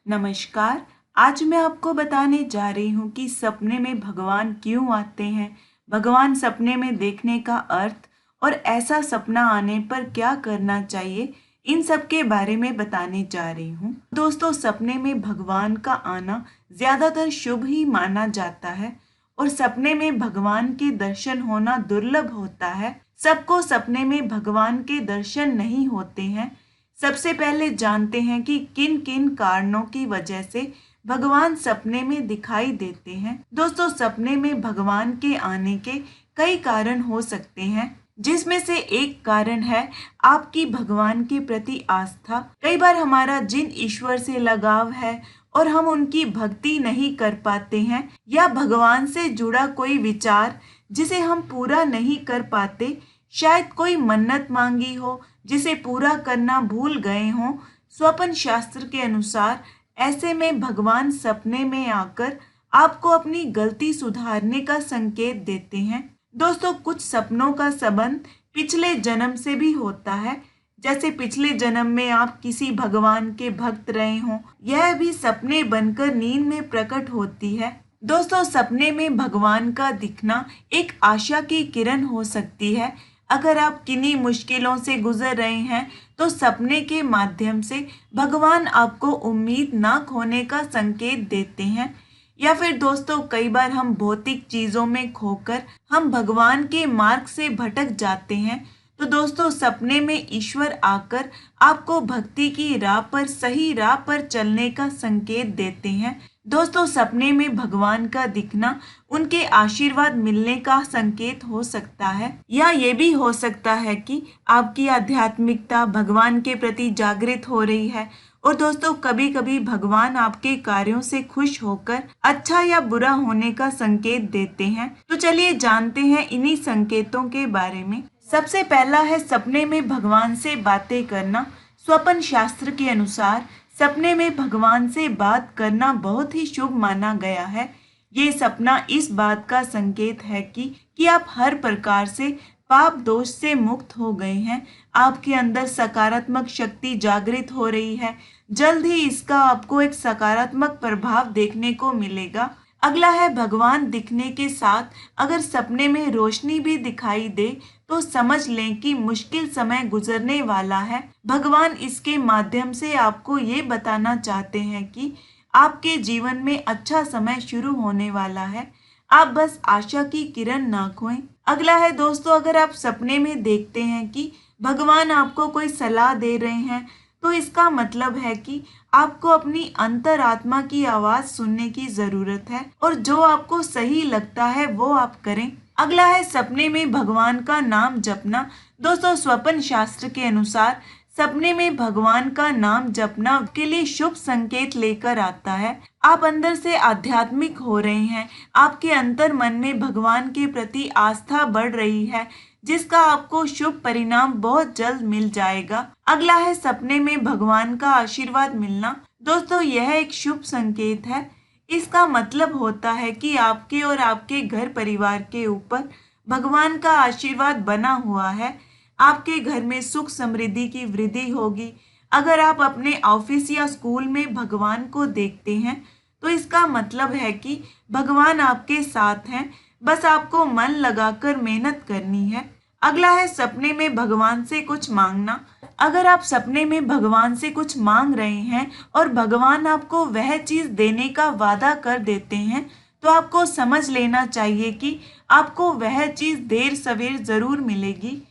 नमस्कार। आज मैं आपको बताने जा रही हूँ कि सपने में भगवान क्यों आते हैं, भगवान सपने में देखने का अर्थ और ऐसा सपना आने पर क्या करना चाहिए, इन सब के बारे में बताने जा रही हूँ। दोस्तों, सपने में भगवान का आना ज्यादातर शुभ ही माना जाता है और सपने में भगवान के दर्शन होना दुर्लभ होता है। सबको सपने में भगवान के दर्शन नहीं होते हैं। सबसे पहले जानते हैं कि किन किन कारणों की वजह से भगवान सपने में दिखाई देते हैं। दोस्तों, सपने में भगवान के आने के कई कारण हो सकते हैं, जिसमें से एक कारण है आपकी भगवान के प्रति आस्था। कई बार हमारा जिन ईश्वर से लगाव है और हम उनकी भक्ति नहीं कर पाते हैं, या भगवान से जुड़ा कोई विचार जिसे हम पूरा नहीं कर पाते, शायद कोई मन्नत मांगी हो जिसे पूरा करना भूल गए हों। स्वप्न शास्त्र के अनुसार ऐसे में भगवान सपने में आकर आपको अपनी गलती सुधारने का संकेत देते हैं। दोस्तों, कुछ सपनों का संबंध पिछले जन्म से भी होता है, जैसे पिछले जन्म में आप किसी भगवान के भक्त रहे हों। यह भी सपने बनकर नींद में प्रकट होती है। दोस्तों, सपने में भगवान का दिखना एक आशा की किरण हो सकती है। अगर आप किन्हीं मुश्किलों से गुजर रहे हैं तो सपने के माध्यम से भगवान आपको उम्मीद ना खोने का संकेत देते हैं। या फिर दोस्तों, कई बार हम भौतिक चीजों में खोकर हम भगवान के मार्ग से भटक जाते हैं। तो दोस्तों, सपने में ईश्वर आकर आपको भक्ति की राह पर, सही राह पर चलने का संकेत देते हैं। दोस्तों, सपने में भगवान का दिखना उनके आशीर्वाद मिलने का संकेत हो सकता है, या ये भी हो सकता है कि आपकी आध्यात्मिकता भगवान के प्रति जागृत हो रही है। और दोस्तों, कभी कभी भगवान आपके कार्यों से खुश होकर अच्छा या बुरा होने का संकेत देते हैं। तो चलिए जानते हैं इन्हीं संकेतों के बारे में। सबसे पहला है सपने में भगवान से बातें करना। स्वप्न शास्त्र के अनुसार सपने में भगवान से बात करना बहुत ही शुभ माना गया है। ये सपना इस बात का संकेत है कि आप हर प्रकार से पाप दोष से मुक्त हो गए हैं। आपके अंदर सकारात्मक शक्ति जागृत हो रही है। जल्द ही इसका आपको एक सकारात्मक प्रभाव देखने को मिलेगा। अगला है भगवान दिखने के साथ अगर सपने में रोशनी भी दिखाई दे तो समझ लें कि मुश्किल समय गुजरने वाला है। भगवान इसके माध्यम से आपको ये बताना चाहते हैं कि आपके जीवन में अच्छा समय शुरू होने वाला है। आप बस आशा की किरण ना खोएं। अगला है दोस्तों, अगर आप सपने में देखते हैं कि भगवान आपको कोई सलाह दे रहे हैं तो इसका मतलब है कि आपको अपनी अंतरात्मा की आवाज सुनने की जरूरत है और जो आपको सही लगता है वो आप करें। अगला है सपने में भगवान का नाम जपना। दोस्तों, स्वप्न शास्त्र के अनुसार सपने में भगवान का नाम जपना के लिए शुभ संकेत लेकर आता है। आप अंदर से आध्यात्मिक हो रहे हैं। आपके अंतर मन में भगवान के प्रति आस्था बढ़ रही है, जिसका आपको शुभ परिणाम बहुत जल्द मिल जाएगा। अगला है सपने में भगवान का आशीर्वाद मिलना। दोस्तों, यह एक शुभ संकेत है। इसका मतलब होता है कि आपके और आपके घर परिवार के ऊपर भगवान का आशीर्वाद बना हुआ है। आपके घर में सुख समृद्धि की वृद्धि होगी। अगर आप अपने ऑफिस या स्कूल में भगवान को देखते हैं तो इसका मतलब है कि भगवान आपके साथ हैं, बस आपको मन लगाकर मेहनत करनी है। अगला है सपने में भगवान से कुछ मांगना। अगर आप सपने में भगवान से कुछ मांग रहे हैं और भगवान आपको वह चीज देने का वादा कर देते हैं तो आपको समझ लेना चाहिए कि आपको वह चीज देर सवेर जरूर मिलेगी।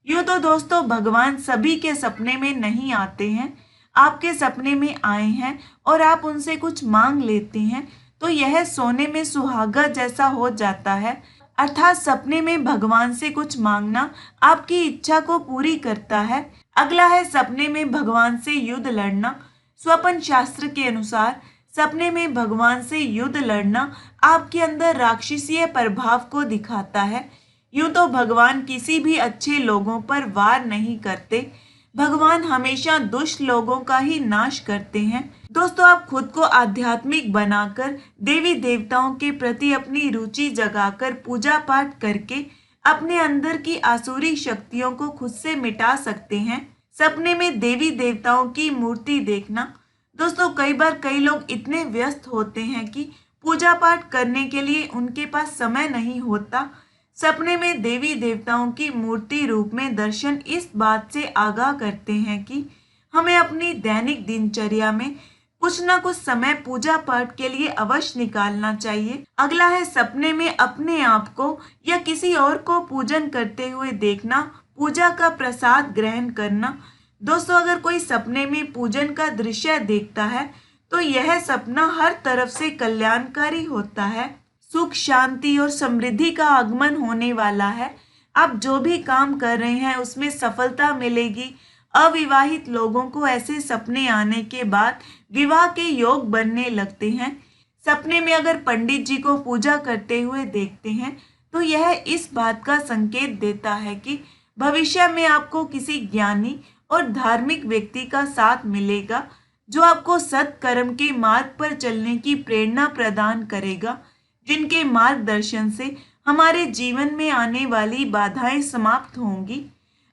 यूँ तो दोस्तों, भगवान सभी के सपने में नहीं आते हैं। आपके सपने में आए हैं और आप उनसे कुछ मांग लेते हैं तो यह सोने में सुहागा जैसा हो जाता है। अर्थात सपने में भगवान से कुछ मांगना आपकी इच्छा को पूरी करता है। अगला है सपने में भगवान से युद्ध लड़ना। स्वप्न शास्त्र के अनुसार सपने में भगवान से युद्ध लड़ना आपके अंदर राक्षसीय प्रभाव को दिखाता है। यूं तो भगवान किसी भी अच्छे लोगों पर वार नहीं करते। भगवान हमेशा दुष्ट लोगों का ही नाश करते हैं। दोस्तों, आप खुद को आध्यात्मिक बनाकर देवी देवताओं के प्रति अपनी रुचि जगाकर पूजा पाठ करके अपने अंदर की आसुरी शक्तियों को खुद से मिटा सकते हैं। सपने में देवी देवताओं की मूर्ति देखना। दोस्तों कई बार कई लोग इतने व्यस्त होते हैं कि पूजा पाठ करने के लिए उनके पास समय नहीं होता। सपने में देवी देवताओं की मूर्ति रूप में दर्शन इस बात से आगाह करते हैं कि हमें अपनी दैनिक दिनचर्या में कुछ ना कुछ समय पूजा पाठ के लिए अवश्य निकालना चाहिए। अगला है सपने में अपने आप को या किसी और को पूजन करते हुए देखना, पूजा का प्रसाद ग्रहण करना। दोस्तों अगर कोई सपने में पूजन का दृश्य देखता है तो यह सपना हर तरफ से कल्याणकारी होता है। सुख, शांति और समृद्धि का आगमन होने वाला है। आप जो भी काम कर रहे हैं उसमें सफलता मिलेगी। अविवाहित लोगों को ऐसे सपने आने के बाद विवाह के योग बनने लगते हैं। सपने में अगर पंडित जी को पूजा करते हुए देखते हैं तो यह इस बात का संकेत देता है कि भविष्य में आपको किसी ज्ञानी और धार्मिक व्यक्ति का साथ मिलेगा जो आपको सत्कर्म के मार्ग पर चलने की प्रेरणा प्रदान करेगा, जिनके मार्गदर्शन से हमारे जीवन में आने वाली बाधाएं समाप्त होंगी।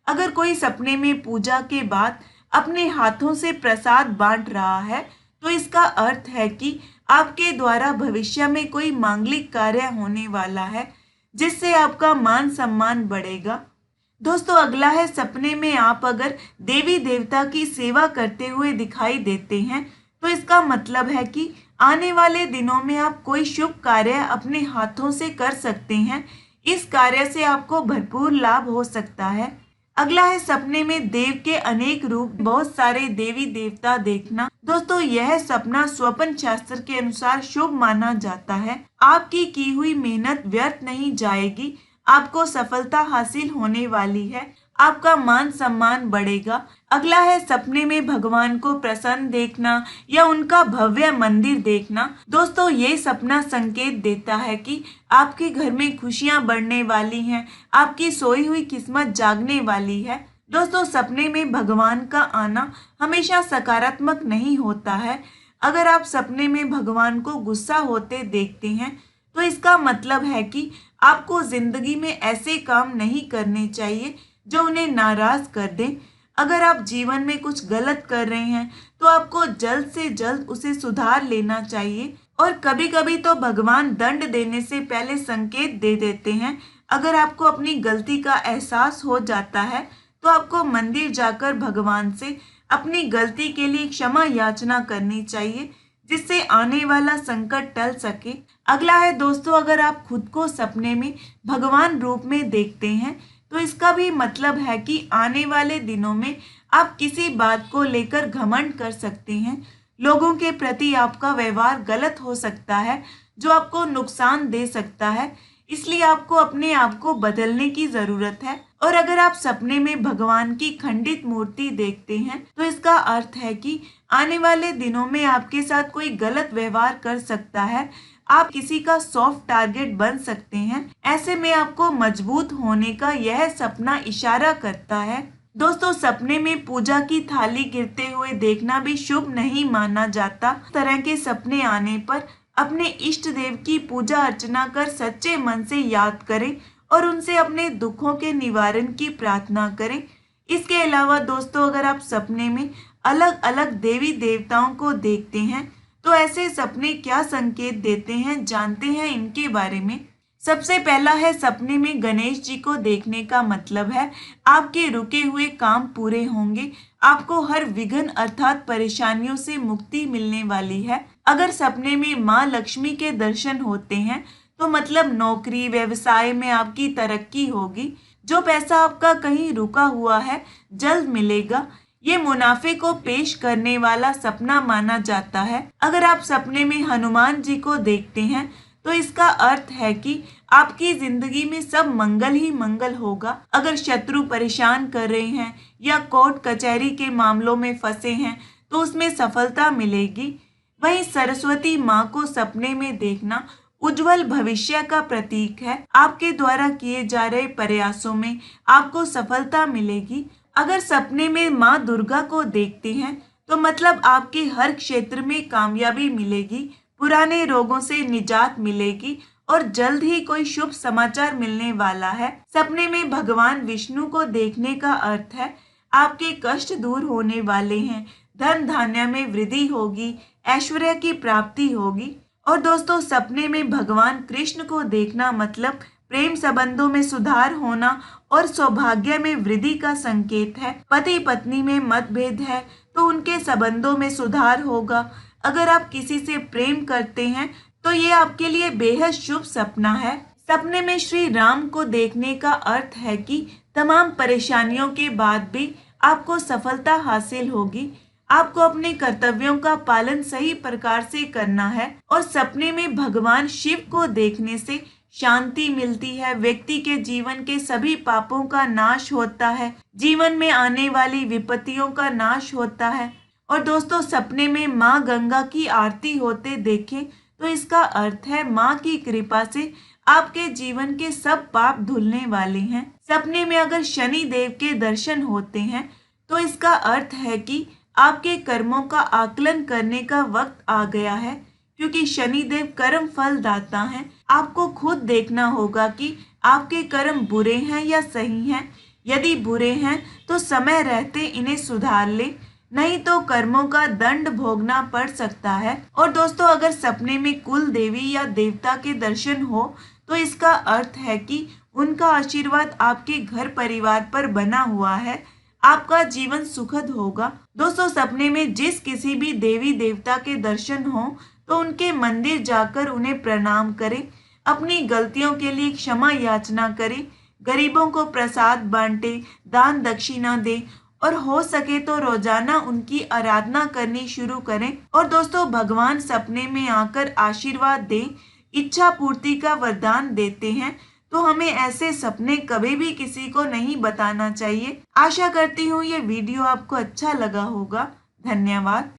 अगर कोई सपने में पूजा के बाद अपने हाथों से प्रसाद बांट रहा है तो इसका अर्थ है कि आपके द्वारा भविष्य में कोई मांगलिक कार्य होने वाला है जिससे आपका मान सम्मान बढ़ेगा। दोस्तों अगला है सपने में आप अगर देवी देवता की सेवा करते हुए दिखाई देते हैं तो इसका मतलब है कि आने वाले दिनों में आप कोई शुभ कार्य अपने हाथों से कर सकते हैं। इस कार्य से आपको भरपूर लाभ हो सकता है। अगला है सपने में देव के अनेक रूप, बहुत सारे देवी देवता देखना। दोस्तों यह सपना स्वप्न शास्त्र के अनुसार शुभ माना जाता है। आपकी की हुई मेहनत व्यर्थ नहीं जाएगी, आपको सफलता हासिल होने वाली है, आपका मान सम्मान बढ़ेगा। अगला है सपने में भगवान को प्रसन्न देखना या उनका भव्य मंदिर देखना। दोस्तों ये सपना संकेत देता है कि आपके घर में खुशियां बढ़ने वाली हैं, आपकी सोई हुई किस्मत जागने वाली है। दोस्तों सपने में भगवान का आना हमेशा सकारात्मक नहीं होता है। अगर आप सपने में भगवान को गुस्सा होते देखते हैं तो इसका मतलब है कि आपको जिंदगी में ऐसे काम नहीं करने चाहिए जो उन्हें नाराज कर दें। अगर आप जीवन में कुछ गलत कर रहे हैं तो आपको जल्द से जल्द उसे सुधार लेना चाहिए। और कभी कभी तो भगवान दंड देने से पहले संकेत दे देते हैं। अगर आपको अपनी गलती का एहसास हो जाता है तो आपको मंदिर जाकर भगवान से अपनी गलती के लिए क्षमा याचना करनी चाहिए, जिससे आने वाला संकट टल सके। अगला है दोस्तों अगर आप खुद को सपने में भगवान रूप में देखते हैं तो इसका भी मतलब है कि आने वाले दिनों में आप किसी बात को लेकर घमंड कर सकते हैं। लोगों के प्रति आपका व्यवहार गलत हो सकता है जो आपको नुकसान दे सकता है, इसलिए आपको अपने आप को बदलने की जरूरत है। और अगर आप सपने में भगवान की खंडित मूर्ति देखते हैं तो इसका अर्थ है कि आने वाले दिनों में आपके साथ कोई गलत व्यवहार कर सकता है, आप किसी का सॉफ्ट टारगेट बन सकते हैं। ऐसे में आपको मजबूत होने का यह सपना इशारा करता है। दोस्तों सपने में पूजा की थाली गिरते हुए देखना भी शुभ नहीं माना जाता। इस तरह के सपने आने पर अपने इष्ट देव की पूजा अर्चना कर सच्चे मन से याद करें और उनसे अपने दुखों के निवारण की प्रार्थना करें। इसके अलावा दोस्तों अगर आप सपने में अलग अलग देवी देवताओं को देखते हैं तो ऐसे सपने क्या संकेत देते हैं, जानते हैं इनके बारे में। सबसे पहला है सपने में गणेश जी को देखने का मतलब है आपके रुके हुए काम पूरे होंगे, आपको हर विघ्न अर्थात परेशानियों से मुक्ति मिलने वाली है। अगर सपने में माँ लक्ष्मी के दर्शन होते हैं तो मतलब नौकरी व्यवसाय में आपकी तरक्की होगी। जो पैसा आपका कहीं रुका हुआ है जल्द मिलेगा। ये मुनाफे को पेश करने वाला सपना माना जाता है। अगर आप सपने में हनुमान जी को देखते हैं तो इसका अर्थ है कि आपकी जिंदगी में सब मंगल ही मंगल होगा। अगर शत्रु परेशान कर रहे हैं या कोर्ट कचहरी के मामलों में फंसे हैं तो उसमें सफलता मिलेगी। वहीं सरस्वती माँ को सपने में देखना उज्जवल भविष्य का प्रतीक है। आपके द्वारा किए जा रहे प्रयासों में आपको सफलता मिलेगी। अगर सपने में माँ दुर्गा को देखते हैं तो मतलब आपके हर क्षेत्र में कामयाबी मिलेगी, पुराने रोगों से निजात मिलेगी और जल्द ही कोई शुभ समाचार मिलने वाला है। सपने में भगवान विष्णु को देखने का अर्थ है आपके कष्ट दूर होने वाले हैं, धन धान्य में वृद्धि होगी, ऐश्वर्य की प्राप्ति होगी। और दोस्तों, सपने में भगवान कृष्ण को देखना मतलब प्रेम संबंधों में सुधार होना और सौभाग्य में वृद्धि का संकेत है। पति पत्नी में मतभेद है तो उनके संबंधों में सुधार होगा। अगर आप किसी से प्रेम करते हैं तो ये आपके लिए बेहद शुभ सपना है। सपने में श्री राम को देखने का अर्थ है कि तमाम परेशानियों के बाद भी आपको सफलता हासिल होगी। आपको अपने कर्तव्यों का पालन सही प्रकार से करना है। और सपने में भगवान शिव को देखने से शांति मिलती है, व्यक्ति के जीवन के सभी पापों का नाश होता है, जीवन में आने वाली विपत्तियों का नाश होता है। और दोस्तों, सपने में माँ गंगा की आरती होते देखें तो इसका अर्थ है माँ की कृपा से आपके जीवन के सब पाप धुलने वाले हैं। सपने में अगर शनि देव के दर्शन होते हैं तो इसका अर्थ है कि आपके कर्मों का आकलन करने का वक्त आ गया है, क्योंकि शनिदेव कर्म फल दाता हैं। आपको खुद देखना होगा कि आपके कर्म बुरे हैं या सही हैं। यदि बुरे हैं तो समय रहते इन्हें सुधार ले, नहीं तो कर्मों का दंड भोगना पड़ सकता है। और दोस्तों, अगर सपने में कुल देवी या देवता के दर्शन हो तो इसका अर्थ है कि उनका आशीर्वाद आपके घर परिवार पर बना हुआ है, आपका जीवन सुखद होगा। दोस्तों, सपने में जिस किसी भी देवी देवता के दर्शन हो तो उनके मंदिर जाकर उन्हें प्रणाम करें, अपनी गलतियों के लिए क्षमा याचना करें, गरीबों को प्रसाद बांटे, दान दक्षिणा दें और हो सके तो रोजाना उनकी आराधना करनी शुरू करें। और दोस्तों, भगवान सपने में आकर आशीर्वाद दें, इच्छा पूर्ति का वरदान देते हैं, तो हमें ऐसे सपने कभी भी किसी को नहीं बताना चाहिए। आशा करती हूँ ये वीडियो आपको अच्छा लगा होगा। धन्यवाद।